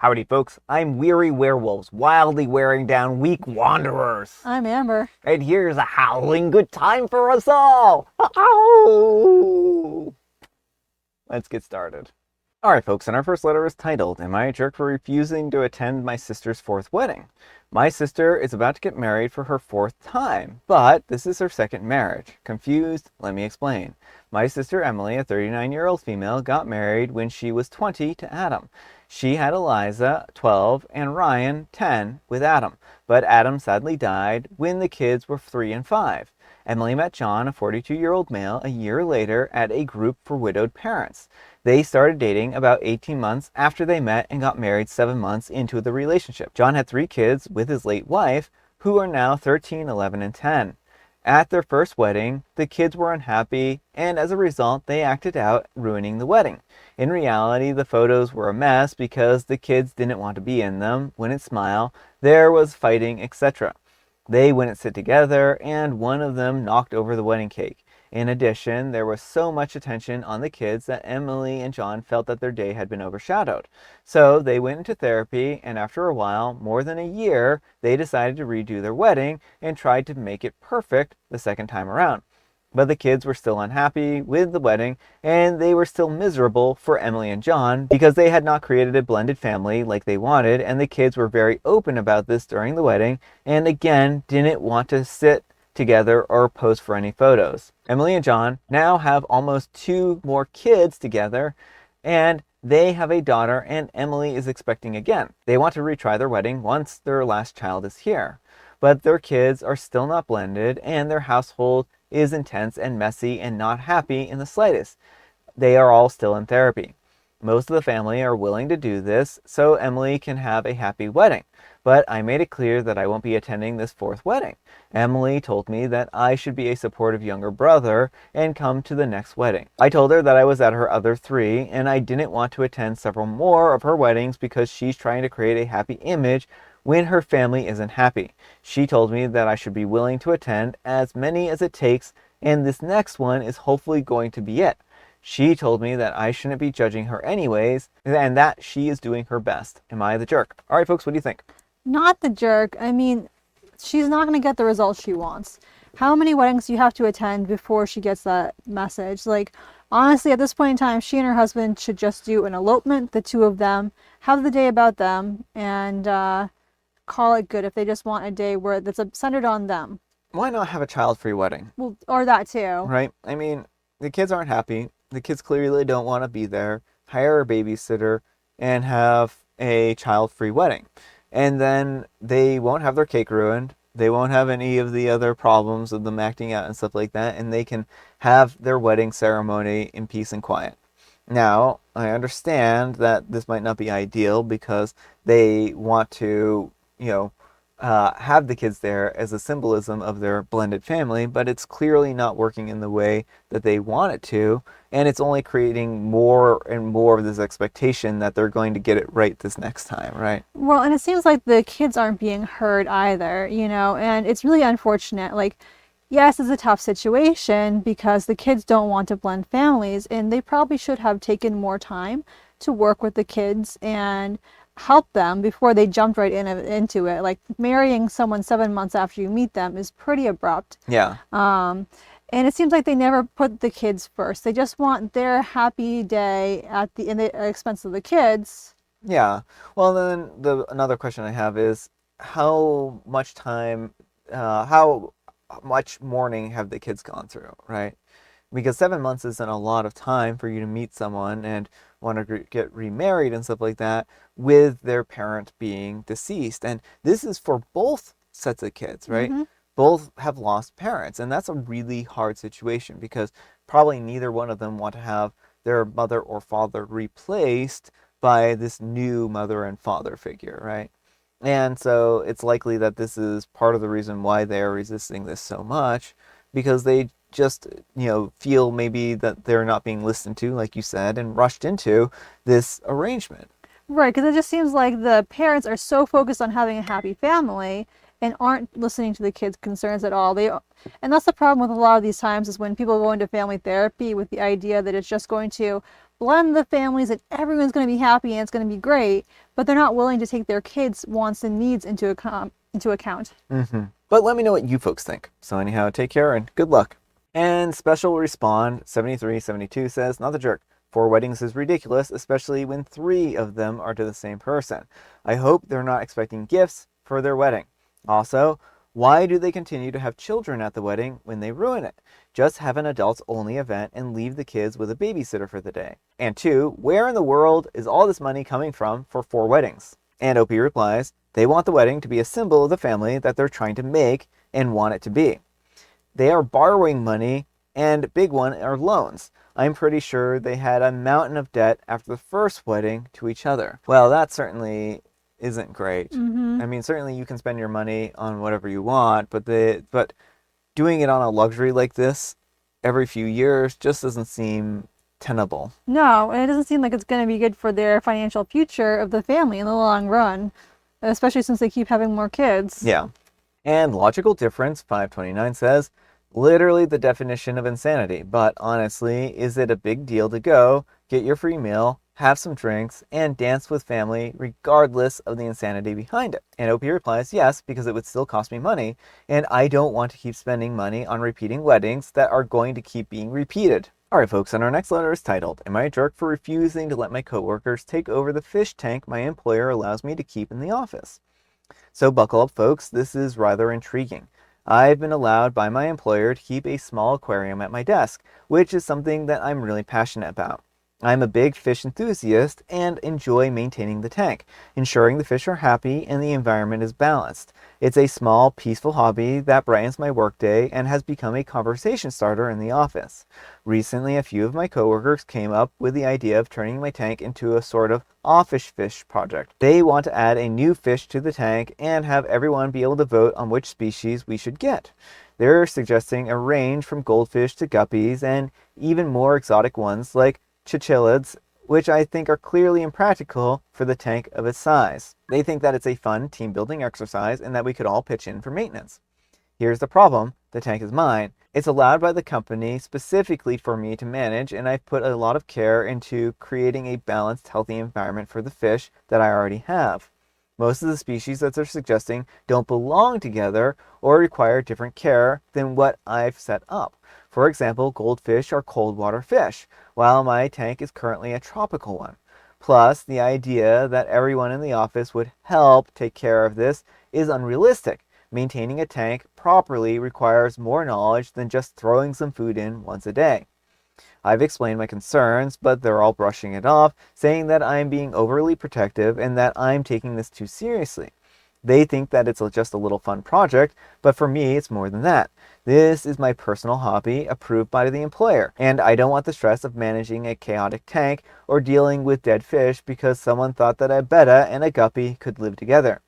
Howdy folks, I'm Weary Werewolves, wildly wearing down weak wanderers. I'm Amber. And here's a howling good time for us all! Ow! Let's get started. Alright folks, and our first letter is titled, Am I a Jerk for Refusing to Attend My Sister's 4th Wedding? My sister is about to get married for her 4th time, but this is her 2nd marriage. Confused? Let me explain. My sister Emily, a 39-year-old female, got married when she was 20 to Adam. She had Eliza, 12, and Ryan, 10, with Adam, but Adam sadly died when the kids were 3 and 5. Emily met John, a 42-year-old male, a year later at a group for widowed parents. They started dating about 18 months after they met and got married 7 months into the relationship. John had 3 kids with his late wife, who are now 13, 11, and 10. At their first wedding, the kids were unhappy, and as a result, they acted out, ruining the wedding. In reality, the photos were a mess because the kids didn't want to be in them, wouldn't smile, there was fighting, etc. They wouldn't sit together, and one of them knocked over the wedding cake. In addition, there was so much attention on the kids that Emily and John felt that their day had been overshadowed. So they went into therapy, and after a while, more than a year, they decided to redo their wedding and tried to make it perfect the second time around. But the kids were still unhappy with the wedding, and they were still miserable for Emily and John because they had not created a blended family like they wanted, and the kids were very open about this during the wedding, and again, didn't want to sit together or pose for any photos. Emily and John now have almost 2 more kids together, and they have a daughter, and Emily is expecting again. They want to retry their wedding once their last child is here. But their kids are still not blended, and their household is intense and messy and not happy in the slightest. They are all still in therapy. Most of the family are willing to do this so Emily can have a happy wedding. But I made it clear that I won't be attending this 4th wedding. Emily told me that I should be a supportive younger brother and come to the next wedding. I told her that I was at her other 3 and I didn't want to attend several more of her weddings because she's trying to create a happy image when her family isn't happy. She told me that I should be willing to attend as many as it takes, and this next one is hopefully going to be it. She told me that I shouldn't be judging her anyways, and that she is doing her best. Am I the jerk? All right, folks, what do you think? Not the jerk. I mean, she's not going to get the results she wants. How many weddings do you have to attend before she gets that message? Like, honestly, at this point in time, she and her husband should just do an elopement, the 2 of them, have the day about them, and call it good if they just want a day where that's centered on them. Why not have a child-free wedding? Well, or that too. Right? I mean, the kids aren't happy. The kids clearly don't want to be there. Hire a babysitter and have a child-free wedding. And then they won't have their cake ruined. They won't have any of the other problems of them acting out and stuff like that. And they can have their wedding ceremony in peace and quiet. Now, I understand that this might not be ideal because they want to, have the kids there as a symbolism of their blended family, but it's clearly not working in the way that they want it to, and it's only creating more and more of this expectation that they're going to get it right this next time, right? Well, and it seems like the kids aren't being heard either, and it's really unfortunate. Like, yes, it's a tough situation because the kids don't want to blend families, and they probably should have taken more time to work with the kids and help them before they jumped right into it. Like, marrying someone 7 months after you meet them is pretty abrupt. Yeah. And it seems like they never put the kids first. They just want their happy day in the expense of the kids. Yeah. Well, then another question I have is how much mourning have the kids gone through, right? Because 7 months isn't a lot of time for you to meet someone and want to get remarried and stuff like that with their parent being deceased. And this is for both sets of kids, right? Mm-hmm. Both have lost parents. And that's a really hard situation because probably neither one of them want to have their mother or father replaced by this new mother and father figure, right? And so it's likely that this is part of the reason why they are resisting this so much, because they just, feel maybe that they're not being listened to, like you said, and rushed into this arrangement. Right, because it just seems like the parents are so focused on having a happy family and aren't listening to the kids' concerns at all. And that's the problem with a lot of these times is when people go into family therapy with the idea that it's just going to blend the families and everyone's going to be happy and it's going to be great, but they're not willing to take their kids' wants and needs into account. But let me know what you folks think. So anyhow, take care and good luck. And Special Respond 7372 says, not the jerk. 4 weddings is ridiculous, especially when 3 of them are to the same person. I hope they're not expecting gifts for their wedding. Also, why do they continue to have children at the wedding when they ruin it? Just have an adults-only event and leave the kids with a babysitter for the day. And 2, where in the world is all this money coming from for 4 weddings? And OP replies, they want the wedding to be a symbol of the family that they're trying to make and want it to be. They are borrowing money, and big one are loans. I'm pretty sure they had a mountain of debt after the first wedding to each other. Well, that certainly isn't great. I mean, certainly you can spend your money on whatever you want, but doing it on a luxury like this every few years just doesn't seem tenable. No, and it doesn't seem like it's going to be good for their financial future of the family in the long run, especially since they keep having more kids. Yeah. And Logical Difference 529 says, literally the definition of insanity, but honestly, is it a big deal to go, get your free meal, have some drinks, and dance with family regardless of the insanity behind it? And OP replies, yes, because it would still cost me money, and I don't want to keep spending money on repeating weddings that are going to keep being repeated. Alright folks, and our next letter is titled, Am I a jerk for refusing to let my coworkers take over the fish tank my employer allows me to keep in the office? So buckle up folks, this is rather intriguing. I've been allowed by my employer to keep a small aquarium at my desk, which is something that I'm really passionate about. I'm a big fish enthusiast and enjoy maintaining the tank, ensuring the fish are happy and the environment is balanced. It's a small, peaceful hobby that brightens my workday and has become a conversation starter in the office. Recently, a few of my coworkers came up with the idea of turning my tank into a sort of office fish project. They want to add a new fish to the tank and have everyone be able to vote on which species we should get. They're suggesting a range from goldfish to guppies and even more exotic ones like chinchillids, which I think are clearly impractical for the tank of its size. They think that it's a fun team-building exercise and that we could all pitch in for maintenance. Here's the problem, the tank is mine. It's allowed by the company specifically for me to manage, and I've put a lot of care into creating a balanced, healthy environment for the fish that I already have. Most of the species that they're suggesting don't belong together or require different care than what I've set up. For example, goldfish are cold water fish, while my tank is currently a tropical one. Plus, the idea that everyone in the office would help take care of this is unrealistic. Maintaining a tank properly requires more knowledge than just throwing some food in once a day. I've explained my concerns, but they're all brushing it off, saying that I'm being overly protective and that I'm taking this too seriously. They think that it's just a little fun project, but for me, it's more than that. This is my personal hobby approved by the employer, and I don't want the stress of managing a chaotic tank or dealing with dead fish because someone thought that a betta and a guppy could live together.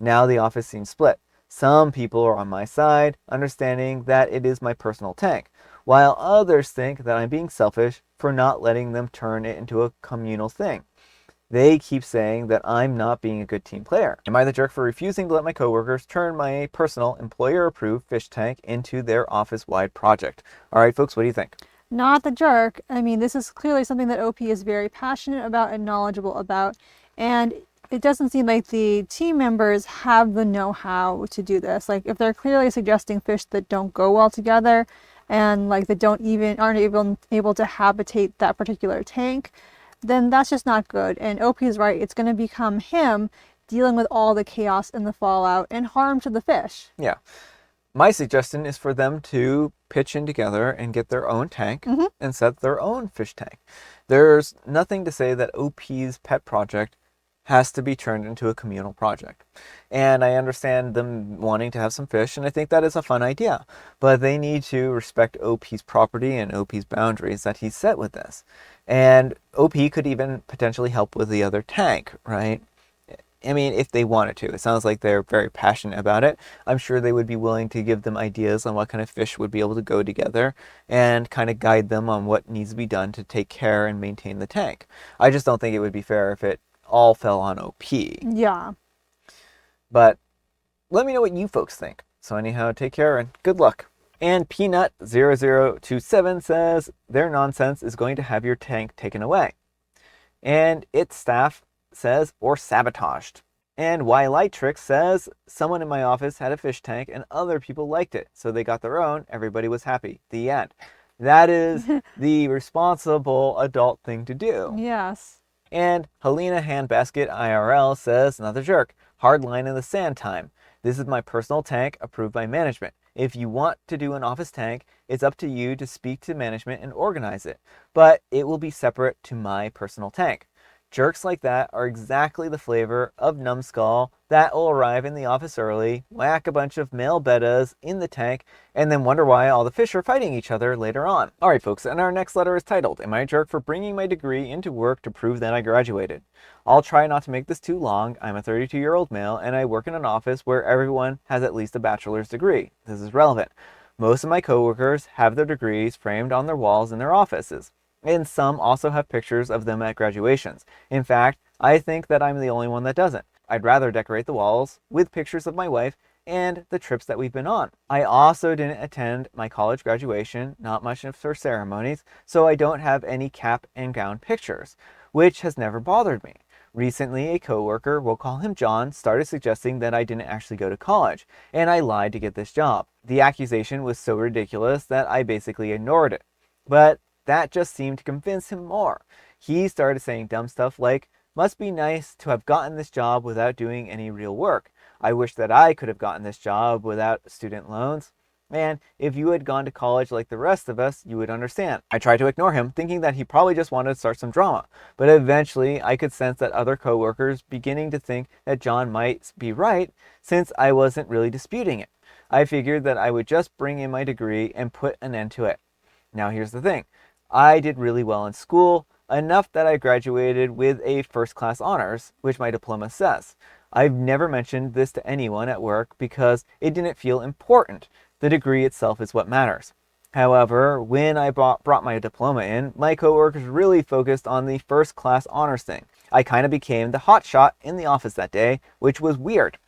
Now the office seems split. Some people are on my side, understanding that it is my personal tank, while others think that I'm being selfish for not letting them turn it into a communal thing. They keep saying that I'm not being a good team player. Am I the jerk for refusing to let my coworkers turn my personal employer-approved fish tank into their office-wide project? All right, folks, what do you think? Not the jerk. I mean, this is clearly something that OP is very passionate about and knowledgeable about, and it doesn't seem like the team members have the know-how to do this. Like, if they're clearly suggesting fish that don't go well together and like that aren't able to habitate that particular tank, then that's just not good. And OP is right. It's going to become him dealing with all the chaos and the fallout and harm to the fish. Yeah. My suggestion is for them to pitch in together and get their own tank and set their own fish tank. There's nothing to say that OP's pet project has to be turned into a communal project. And I understand them wanting to have some fish, and I think that is a fun idea. But they need to respect OP's property and OP's boundaries that he's set with this. And OP could even potentially help with the other tank, right? I mean, if they wanted to. It sounds like they're very passionate about it. I'm sure they would be willing to give them ideas on what kind of fish would be able to go together and kind of guide them on what needs to be done to take care and maintain the tank. I just don't think it would be fair if it all fell on OP. Yeah. But let me know what you folks think. So anyhow, take care and good luck. And Peanut0027 says their nonsense is going to have your tank taken away. And its staff says, or sabotaged. And Lightrix says, someone in my office had a fish tank and other people liked it, so they got their own, everybody was happy. The end. That is the responsible adult thing to do. Yes. And Helena Handbasket IRL says, another jerk, hard line in the sand time. This is my personal tank approved by management. If you want to do an office tank, it's up to you to speak to management and organize it, but it will be separate to my personal tank. Jerks like that are exactly the flavor of numbskull that will arrive in the office early, whack a bunch of male bettas in the tank, and then wonder why all the fish are fighting each other later on. Alright folks, and our next letter is titled, Am I a Jerk for Bringing My Degree into Work to Prove That I Graduated? I'll try not to make this too long. I'm a 32-year-old male, and I work in an office where everyone has at least a bachelor's degree. This is relevant. Most of my coworkers have their degrees framed on their walls in their offices, and some also have pictures of them at graduations. In fact, I think that I'm the only one that doesn't. I'd rather decorate the walls with pictures of my wife and the trips that we've been on. I also didn't attend my college graduation, not much for ceremonies, so I don't have any cap and gown pictures, which has never bothered me. Recently, a coworker, we'll call him John, started suggesting that I didn't actually go to college, and I lied to get this job. The accusation was so ridiculous that I basically ignored it. But that just seemed to convince him more. He started saying dumb stuff like, must be nice to have gotten this job without doing any real work. I wish that I could have gotten this job without student loans. Man, if you had gone to college like the rest of us, you would understand. I tried to ignore him, thinking that he probably just wanted to start some drama. But eventually, I could sense that other coworkers beginning to think that John might be right, since I wasn't really disputing it. I figured that I would just bring in my degree and put an end to it. Now here's the thing. I did really well in school, enough that I graduated with a first-class honors, which my diploma says. I've never mentioned this to anyone at work because it didn't feel important. The degree itself is what matters. However, when I brought my diploma in, my coworkers really focused on the first-class honors thing. I kind of became the hotshot in the office that day, which was weird.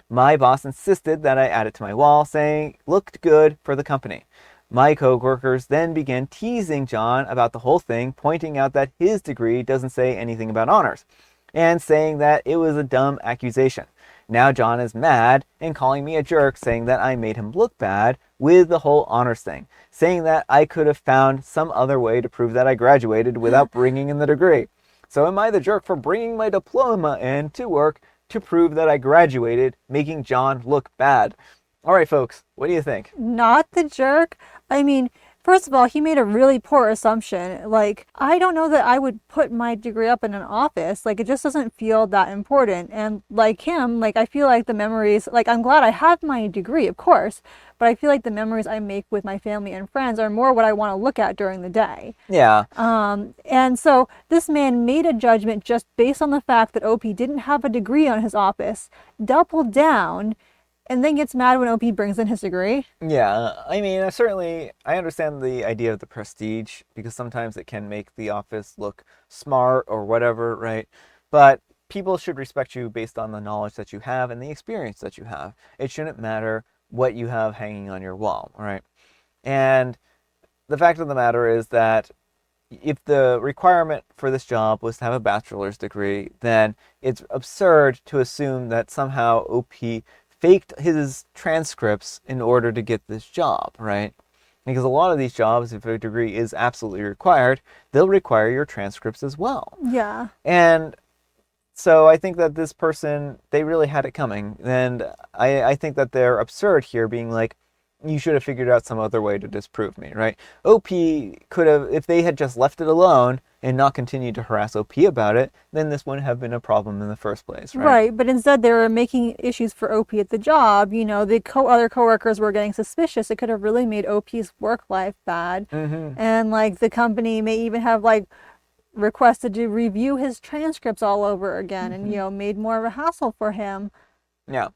My boss insisted that I add it to my wall, saying it looked good for the company. My coworkers then began teasing John about the whole thing, pointing out that his degree doesn't say anything about honors, and saying that it was a dumb accusation. Now John is mad and calling me a jerk, saying that I made him look bad with the whole honors thing, saying that I could have found some other way to prove that I graduated without bringing in the degree. So am I the jerk for bringing my diploma in to work to prove that I graduated, making John look bad? All right, folks, what do you think? Not the jerk. I mean, first of all, he made a really poor assumption. Like, I don't know that I would put my degree up in an office. Like, it just doesn't feel that important. And like him, like, I feel like the memories, like, I'm glad I have my degree, of course, but I feel like the memories I make with my family and friends are more what I want to look at during the day. Yeah. And so this man made a judgment just based on the fact that OP didn't have a degree on his office, doubled down, and then gets mad when OP brings in his degree. Yeah, I mean, I understand the idea of the prestige, because sometimes it can make the office look smart or whatever, right? But people should respect you based on the knowledge that you have and the experience that you have. It shouldn't matter what you have hanging on your wall, right? And the fact of the matter is that if the requirement for this job was to have a bachelor's degree, then it's absurd to assume that somehow OP faked his transcripts in order to get this job, right? Because a lot of these jobs, if a degree is absolutely required, they'll require your transcripts as well. Yeah. And so I think that this person, they really had it coming. And I think that they're absurd here, being like, you should have figured out some other way to disprove me, right? OP could have, if they had just left it alone and not continued to harass OP about it, then this wouldn't have been a problem in the first place, right? Right, but instead they were making issues for OP at the job. You know, the other coworkers were getting suspicious. It could have really made OP's work life bad. Mm-hmm. And like the company may even have like requested to review his transcripts all over again, and, you know, made more of a hassle for him. Yeah.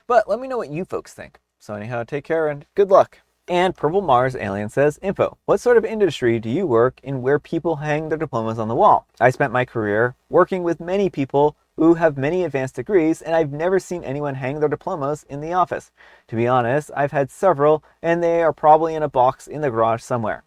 But let me know what you folks think. So anyhow, take care and good luck. And Purple Mars Alien says, info, what sort of industry do you work in where people hang their diplomas on the wall? I spent my career working with many people who have many advanced degrees, and I've never seen anyone hang their diplomas in the office. To be honest, I've had several, and they are probably in a box in the garage somewhere.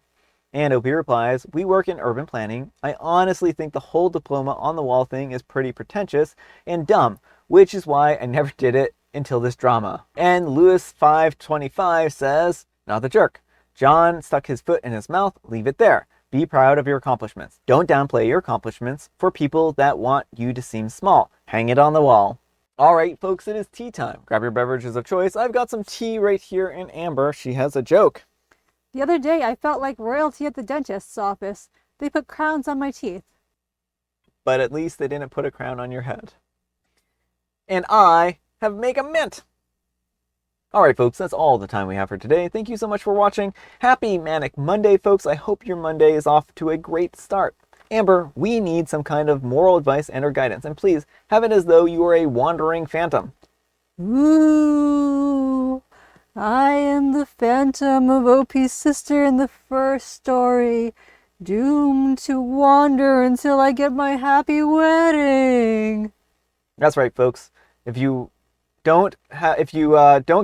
And Opie replies, we work in urban planning. I honestly think the whole diploma on the wall thing is pretty pretentious and dumb, which is why I never did it until this drama. And Lewis525 says, not the jerk. John stuck his foot in his mouth, leave it there. Be proud of your accomplishments. Don't downplay your accomplishments for people that want you to seem small. Hang it on the wall. All right, folks, it is tea time. Grab your beverages of choice. I've got some tea right here in Amber. She has a joke. The other day, I felt like royalty at the dentist's office. They put crowns on my teeth. But at least they didn't put a crown on your head. And I have make a mint. All right, folks, that's all the time we have for today. Thank you so much for watching. Happy Manic Monday, folks. I hope your Monday is off to a great start. Amber, we need some kind of moral advice and or guidance. And please, have it as though you are a wandering phantom. Ooh, I am the phantom of Opie's sister in the first story, doomed to wander until I get my happy wedding. That's right, folks. If you don't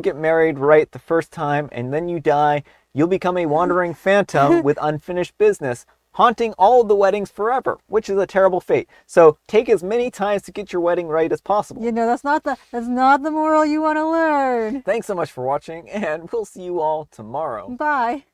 get married right the first time and then you die, you'll become a wandering phantom with unfinished business, haunting all of the weddings forever, which is a terrible fate. So take as many times to get your wedding right as possible. You know, that's not the moral you want to learn. Thanks so much for watching, and we'll see you all tomorrow. Bye.